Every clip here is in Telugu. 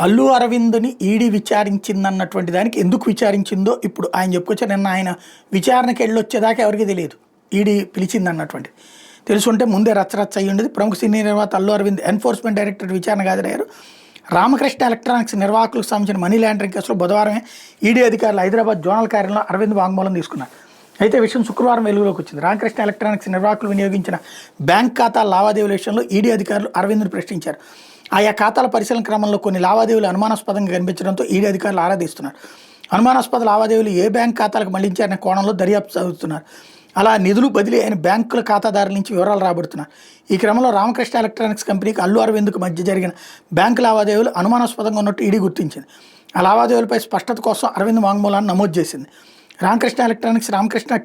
అల్లు అరవింద్ని ఈడీ విచారించిందన్నటువంటి దానికి ఎందుకు విచారించిందో ఇప్పుడు ఆయన చెప్పుకొచ్చారు. నిన్న ఆయన విచారణకి వెళ్ళొచ్చేదాకా ఎవరికి తెలియదు ఈడీ పిలిచిందన్నటువంటి. తెలుసుంటే ముందే రచ్చరచ్చ అయ్యి ఉండేది. ప్రముఖ సినీ నిర్మాత అల్లు అరవింద్ ఎన్ఫోర్స్మెంట్ డైరెక్టర్ విచారణకు హాజరయ్యారు. రామకృష్ణ ఎలక్ట్రానిక్స్ నిర్వాహకులకు సంబంధించిన మనీ లాండరింగ్ కేసులో బుధవారమే ఈడీ అధికారులు హైదరాబాద్ జోనల్ కార్యాలయంలో అరవింద్ వాంగ్మూలం తీసుకున్నారు. అయితే విషయం శుక్రవారం వెలుగులోకి వచ్చింది. రామకృష్ణ ఎలక్ట్రానిక్స్ నిర్వాహకులు వినియోగించిన బ్యాంక్ ఖాతాల లావాదేవీల విషయంలో ఈడీ అధికారులు అరవింద్ను ప్రశ్నించారు. ఆయా ఖాతాల పరిశీలన క్రమంలో కొన్ని లావాదేవీలు అనుమానాస్పదంగా కనిపించడంతో ఈడీ అధికారులు ఆరాధిస్తున్నారు. అనుమానాస్పద లావాదేవీలు ఏ బ్యాంక్ ఖాతాలకు మళ్లించారనే కోణంలో దర్యాప్తు సాగుతున్నారు. అలా నిధులు బదిలీ అయిన బ్యాంకుల ఖాతాదారుల నుంచి వివరాలు రాబడుతున్నారు. ఈ క్రమంలో రామకృష్ణ ఎలక్ట్రానిక్స్ కంపెనీకి అల్లు అరవింద్కు మధ్య జరిగిన బ్యాంకు లావాదేవీలు అనుమానాస్పదంగా ఉన్నట్టు ఈడీ గుర్తించింది. ఆ లావాదేవీలపై స్పష్టత కోసం అరవింద్ వాంగ్మూలాన్ని నమోదు చేసింది. రామకృష్ణ ఎలక్ట్రానిక్స్, రామకృష్ణ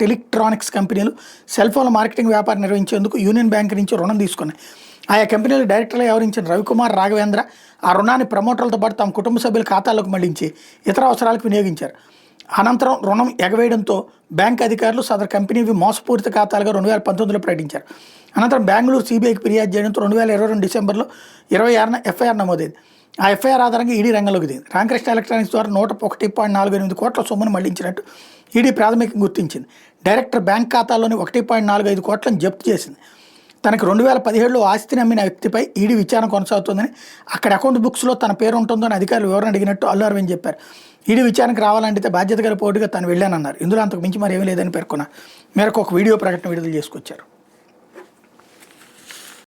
టెలిక్ట్రానిక్స్ కంపెనీలు సెల్ ఫోన్ల మార్కెటింగ్ వ్యాపారం నిర్వహించేందుకు యూనియన్ బ్యాంక్ నుంచి రుణం తీసుకున్నాయి. ఆయా కంపెనీలు డైరెక్టర్లు వ్యవహరించిన రవికుమార్, రాఘవేంద్ర ఆ రుణాన్ని ప్రమోటర్లతో పాటు తమ కుటుంబ సభ్యుల ఖాతాల్లోకి మళ్లించి ఇతర అవసరాలకు వినియోగించారు. అనంతరం రుణం ఎగవేయడంతో బ్యాంక్ అధికారులు సదరు కంపెనీవి మోసపూరిత ఖాతాలుగా 2019లో ప్రకటించారు. అనంతరం బెంగళూరు సిబిఐకి ఫిర్యాదు చేయడంతో 2022 డిసెంబర్లో 26న ఎఫ్ఐఆర్ నమోదైంది. ఆ ఎఫ్ఐఆర్ ఆధారంగా ఈడీ రంగంలోకి దిగింది. రామకృష్ణ ఎలక్ట్రానిక్స్ ద్వారా 101.48 కోట్ల సొమ్మును మళ్లించినట్టు ఈడీ ప్రాథమికంగా గుర్తించింది. డైరెక్టర్ బ్యాంక్ ఖాతాల్లోని 1.45 కోట్లను జప్తు చేసింది. తనకు 2017లో ఆస్తిని అమ్మిన వ్యక్తిపై ఈడీ విచారణ కొనసాగుతుందని, అక్కడ అకౌంట్ బుక్స్లో తన పేరు ఉంటుందని అధికారులు వివరణ అడిగినట్టు అల్లు అరవింద్ చెప్పారు. ఈడీ విచారణకు రావాలంటే బాధ్యత గల పోటీగా తాను వెళ్ళానన్నారు. ఇందులో అంతకు మించి మరి ఏమీ లేదని పేర్కొన్నారు. మేరకు ఒక వీడియో ప్రకటన విడుదల చేసుకొచ్చారు.